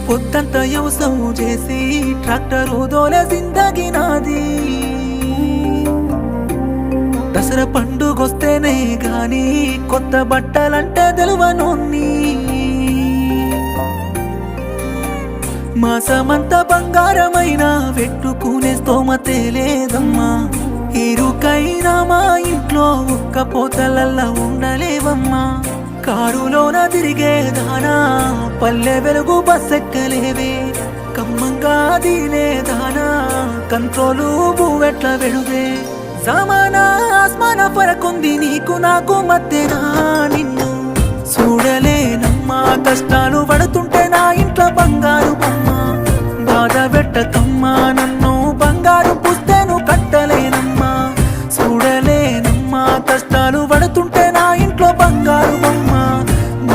పొద్దంతా వ్యవసాయం చేసి ట్రాక్టరు దోలే జిందగీ నాది దసరా పండుగొస్తేనే గాని కొత్త బట్టలంటే తెలువనోన్ని మాసమంతా బంగారమైన పెట్టుకునే స్తోమతే లేదమ్మా ఇరుకైనా మా ఇంట్లో ఒక్క పోతలల్లా ఉండలేవమ్మా కారులోన తిరిగే దానా పల్లె వెలుగు బస్సెక్కలేవే కమ్మంగా దీనే దానా కంట్రోలు బువ్వెట్ల వెడువే జమానా ఆస్మాన ఫరకుంది నీకు నాకు మధ్యనా నిన్ను చూడలేనమ్మా కష్టాలు పడుతుంటే నా ఇంట్లో బంగారు